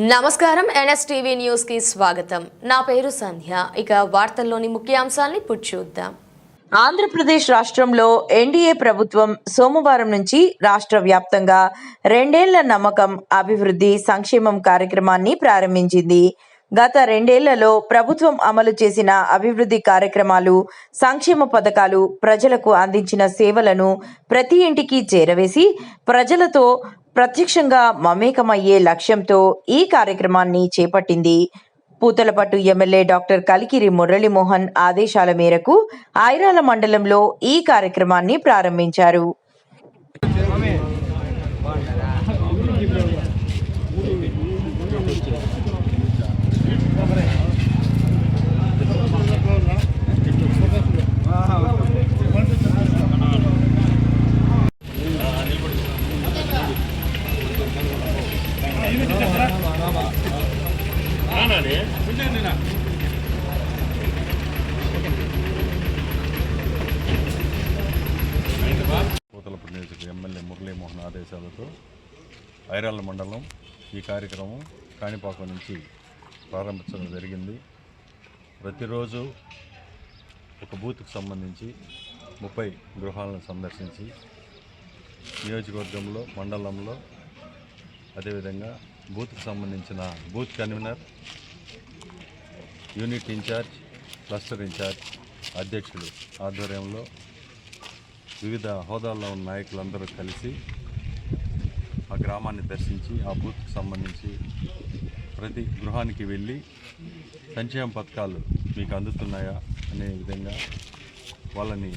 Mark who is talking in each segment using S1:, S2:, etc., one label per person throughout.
S1: నమస్కారం NSTV news కి స్వాగతం. నా పేరు సంధ్య. ఇక వార్తల్లోని ముఖ్యాంశాల్ని ఇప్పుడు చూద్దాం.
S2: ఆంధ్రప్రదేశ్ రాష్ట్రంలో ఎన్డీఏ ప్రభుత్వం సోమవారం నుంచి రాష్ట్ర వ్యాప్తంగా 2 ఏళ్ల నమ్మకం అభివృద్ధి సంక్షేమం కార్యక్రమాన్ని ప్రారంభించింది. గత 2 ఏళ్లలో ప్రభుత్వం అమలు చేసిన అభివృద్ధి కార్యక్రమాలు, సంక్షేమ పథకాలు, ప్రజలకు అందించిన సేవలను ప్రతి ఇంటికి చేరవేసి ప్రజలతో ప్రత్యక్షంగా మమేకమయ్యే లక్ష్యంతో ఈ కార్యక్రమాన్ని చేపట్టింది. పూతలపట్టు ఎమ్మెల్యే డాక్టర్ కలికిరి మురళీమోహన్ ఆదేశాల మేరకు ఐరాల మండలంలో ఈ కార్యక్రమాన్ని ప్రారంభించారు.
S3: పూతలపట్టు నియోజకవర్గ ఎమ్మెల్యే మురళీమోహన్ ఆదేశాలతో ఐరాల మండలం ఈ కార్యక్రమం కాణిపాకం నుంచి ప్రారంభించడం జరిగింది. ప్రతిరోజు ఒక బూత్కు సంబంధించి 30 గృహాలను సందర్శించి నియోజకవర్గంలో, మండలంలో, అదేవిధంగా బూత్కు సంబంధించిన booth convener, unit incharge, cluster incharge, అధ్యక్షులు ఆధ్వర్యంలో వివిధ హోదాల్లో ఉన్న నాయకులందరూ కలిసి ఆ గ్రామాన్ని దర్శించి ఆ బూత్కు సంబంధించి ప్రతి గృహానికి వెళ్ళి సంక్షేమ పథకాలు మీకు అందుతున్నాయా అనే విధంగా వాళ్ళని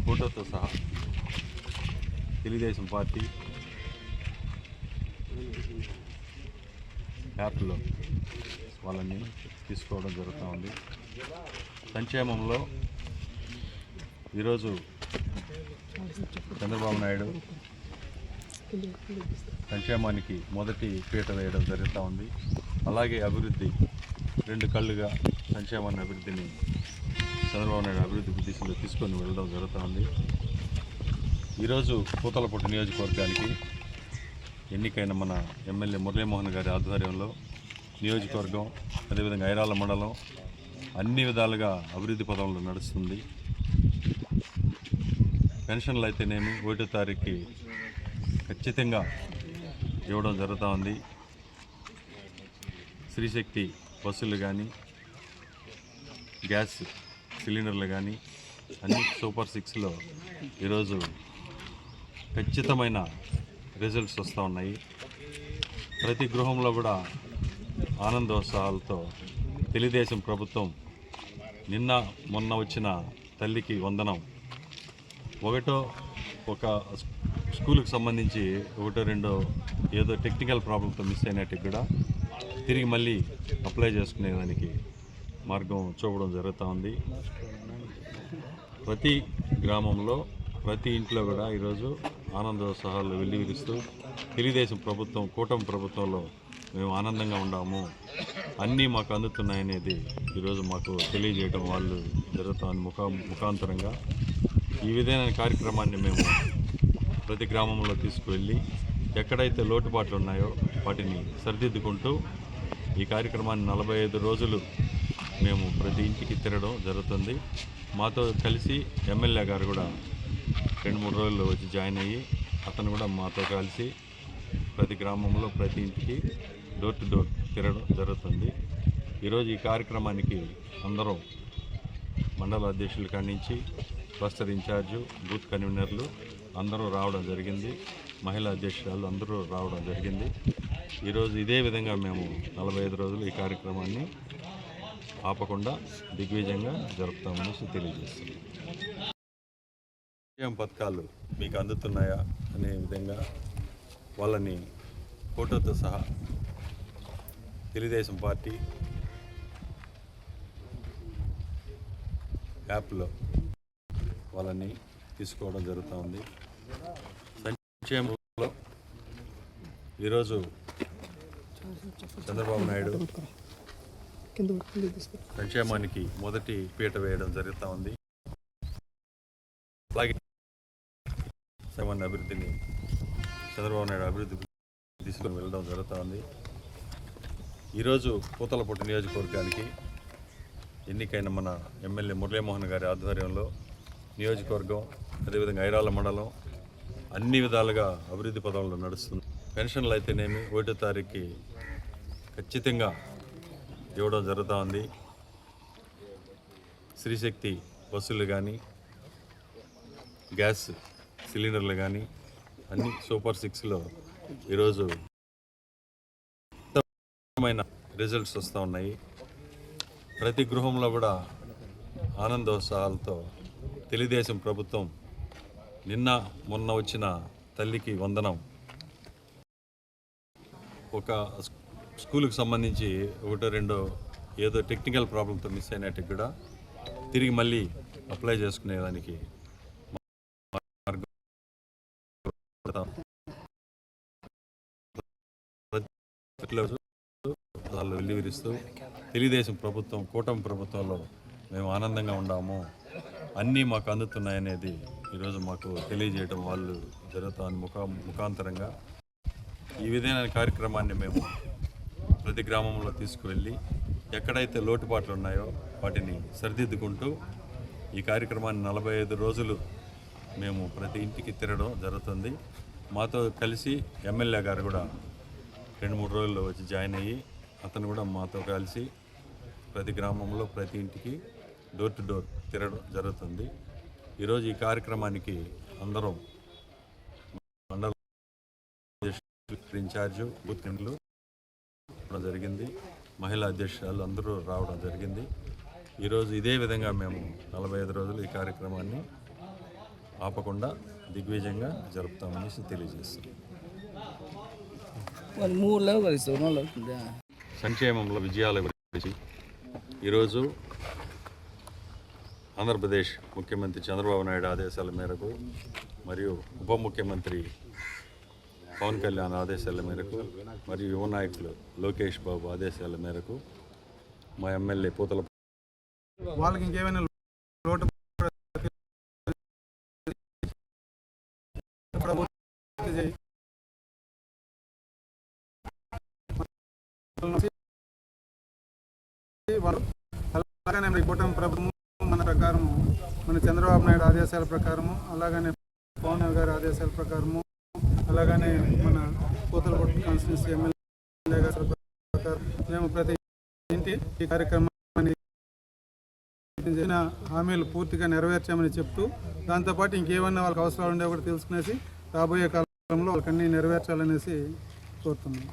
S3: ఫోటోతో సహా తెలుగుదేశం పార్టీ యాప్లో వాళ్ళని తీసుకోవడం జరుగుతూ ఉంది. సంక్షేమంలో ఈరోజు చంద్రబాబు నాయుడు సంక్షేమానికి మొదటి పీట వేయడం జరుగుతూ ఉంది. అలాగే అభివృద్ధి 2 కళ్ళుగా సంక్షేమాన్ని అభివృద్ధిని చంద్రబాబు నాయుడు అభివృద్ధి దిశలో తీసుకొని వెళ్ళడం జరుగుతూ ఉంది. ఈరోజు పూతలపట్టు నియోజకవర్గానికి ఎన్నికైన మన ఎమ్మెల్యే మురళీమోహన్ గారి ఆధ్వర్యంలో నియోజకవర్గం, అదేవిధంగా ఐరాల మండలం అన్ని విధాలుగా అభివృద్ధి పదంలో నడుస్తుంది. పెన్షన్లు అయితేనేమి 1వ తారీఖుకి ఖచ్చితంగా ఇవ్వడం జరుగుతూ ఉంది. శ్రీశక్తి బస్సులు కానీ, గ్యాస్ సిలిండర్లు కానీ అన్ని సూపర్ 6లో ఈరోజు ఖచ్చితమైన రిజల్ట్స్ వస్తూ ఉన్నాయి. ప్రతి గృహంలో కూడా ఆనందోత్సాహాలతో తెలుగుదేశం ప్రభుత్వం నిన్న మొన్న వచ్చిన తల్లికి వందనం, ఒక స్కూల్కి సంబంధించి 1-2 ఏదో టెక్నికల్ ప్రాబ్లంతో మిస్ అయినట్టు కూడా తిరిగి మళ్ళీ అప్లై చేసుకునేదానికి మార్గం చూపడం జరుగుతూ ఉంది. ప్రతి గ్రామంలో, ప్రతి ఇంట్లో కూడా ఈరోజు ఆనందోత్సాహాలు వెల్లివిరుస్తూ తెలుగుదేశం ప్రభుత్వం, కూటమి ప్రభుత్వంలో మేము ఆనందంగా ఉన్నాము, అన్నీ మాకు అందుతున్నాయనేది ఈరోజు మాకు తెలియజేయడం వాళ్ళు జరుగుతామని ముఖాంతరంగా ఈ విధమైన కార్యక్రమాన్ని మేము ప్రతి గ్రామంలో తీసుకువెళ్ళి ఎక్కడైతే లోటుపాట్లు ఉన్నాయో వాటిని సరిదిద్దుకుంటూ ఈ కార్యక్రమాన్ని 45 రోజులు మేము ప్రతి ఇంటికి తిరగడం జరుగుతుంది. మాతో కలిసి ఎమ్మెల్యే గారు కూడా 2-3 రోజుల్లో వచ్చి జాయిన్ అయ్యి అతను కూడా మాతో కలిసి ప్రతి గ్రామంలో ప్రతి ఇంటికి డోర్ టు డోర్ తిరగడం జరుగుతుంది. ఈరోజు ఈ కార్యక్రమానికి అందరూ మండల అధ్యక్షుల కాడి నుంచి క్లస్టర్ ఇన్ఛార్జు, బూత్ కన్వీనర్లు అందరూ రావడం జరిగింది. మహిళా అధ్యక్షురాలు అందరూ రావడం జరిగింది. ఈరోజు ఇదే విధంగా మేము 45 రోజులు ఈ కార్యక్రమాన్ని ఆపకుండా దిగ్విజయంగా జరుపుతామనేసి తెలియజేస్తున్నాం. ఏం పథకాలు మీకు అందుతున్నాయా అనే విధంగా వాళ్ళని ఫోటోతో సహా తెలుగుదేశం పార్టీ యాప్లో వాళ్ళని తీసుకోవడం జరుగుతూ ఉంది. సంక్షేమంలో ఈరోజు చంద్రబాబు నాయుడు సంక్షేమానికి మొదటి పీట వేయడం జరుగుతూ ఉంది. అలాగే అభివృద్ధిని చంద్రబాబు నాయుడు అభివృద్ధి తీసుకొని వెళ్ళడం జరుగుతూ ఉంది. ఈరోజు పూతలపట్టు నియోజకవర్గానికి ఎన్నికైన మన ఎమ్మెల్యే మురళీమోహన్ గారి ఆధ్వర్యంలో నియోజకవర్గం అదేవిధంగా ఐరాల మండలం అన్ని విధాలుగా అభివృద్ధి పదంలో నడుస్తుంది. పెన్షన్లు అయితేనేమి 1వ తారీఖుకి ఖచ్చితంగా ఇవ్వడం జరుగుతూ ఉంది. శ్రీశక్తి బస్సులు కానీ గ్యాస్ సిలిండర్లు కానీ అన్ని సూపర్ 6లో ఈరోజు ఉత్తమమైన రిజల్ట్స్ వస్తూ ఉన్నాయి. ప్రతి గృహంలో కూడా ఆనందోత్సాహాలతో తెలుగుదేశం ప్రభుత్వం నిన్న మొన్న వచ్చిన తల్లికి వందనం, ఒక స్కూలుకు సంబంధించి 1-2 ఏదో టెక్నికల్ ప్రాబ్లంతో మిస్ అయినట్టు కూడా తిరిగి మళ్ళీ అప్లై చేసుకునేదానికి వాళ్ళు వెల్లివిరుస్తూ తెలుగుదేశం ప్రభుత్వం కూటమి ప్రభుత్వంలో మేము ఆనందంగా ఉన్నాము, అన్నీ మాకు అందుతున్నాయనేది ఈరోజు మాకు తెలియజేయడం వాళ్ళు జరుగుతామని ముఖాంతరంగా ఈ విధమైన కార్యక్రమాన్ని మేము ప్రతి గ్రామంలో తీసుకువెళ్ళి ఎక్కడైతే లోటుపాట్లు ఉన్నాయో వాటిని సరిదిద్దుకుంటూ ఈ కార్యక్రమాన్ని 45 రోజులు మేము ప్రతి ఇంటికి తిరగడం జరుగుతుంది. మాతో కలిసి ఎమ్మెల్యే గారు కూడా 2-3 రోజుల్లో వచ్చి జాయిన్ అయ్యి అతను కూడా మాతో కలిసి ప్రతి గ్రామంలో ప్రతి ఇంటికి డోర్ టు డోర్ తిరగడం జరుగుతుంది. ఈరోజు ఈ కార్యక్రమానికి అందరం మండల ఇన్ఛార్జు బూత్ కమిటీలు జరిగింది, మహిళా అధ్యక్షులు అందరూ రావడం జరిగింది. ఈరోజు ఇదే విధంగా మేము 45 రోజులు ఈ కార్యక్రమాన్ని ఆపకుండా దిగ్విజయంగా జరుపుతామనేసి తెలియజేస్తున్నాం. సంక్షేమంలో విజయాల గురించి ఈరోజు ఆంధ్రప్రదేశ్ ముఖ్యమంత్రి చంద్రబాబు నాయుడు ఆదేశాల మేరకు మరియు ఉప ముఖ్యమంత్రి పవన్ కళ్యాణ్ ఆదేశాల మేరకు మరియు యువ నాయకులు లోకేష్ బాబు ఆదేశాల మేరకు మా ఎమ్మెల్యే పూతల
S4: వాళ్ళకి ఇంకేమైనా లోటు అలాగనే కూటమి ప్రభుత్వం మన ప్రకారము, మన చంద్రబాబు నాయుడు ఆదేశాల ప్రకారము, అలాగనే పవన్ గారి ఆదేశాల ప్రకారము, అలాగనే మన పూతలపట్టు కాన్స్టిట్యూన్సీ ఎమ్మెల్యే గారి ప్రకారం మేము ప్రతి ఇంటి ఈ కార్యక్రమాన్ని హామీలు పూర్తిగా నెరవేర్చామని చెప్తూ, దాంతోపాటు ఇంకేమన్నా వాళ్ళకి అవసరాలు ఉండే కూడా తెలుసుకునేసి రాబోయే కాలంలో వాళ్ళకన్నీ నెరవేర్చాలనేసి కోరుతున్నాం.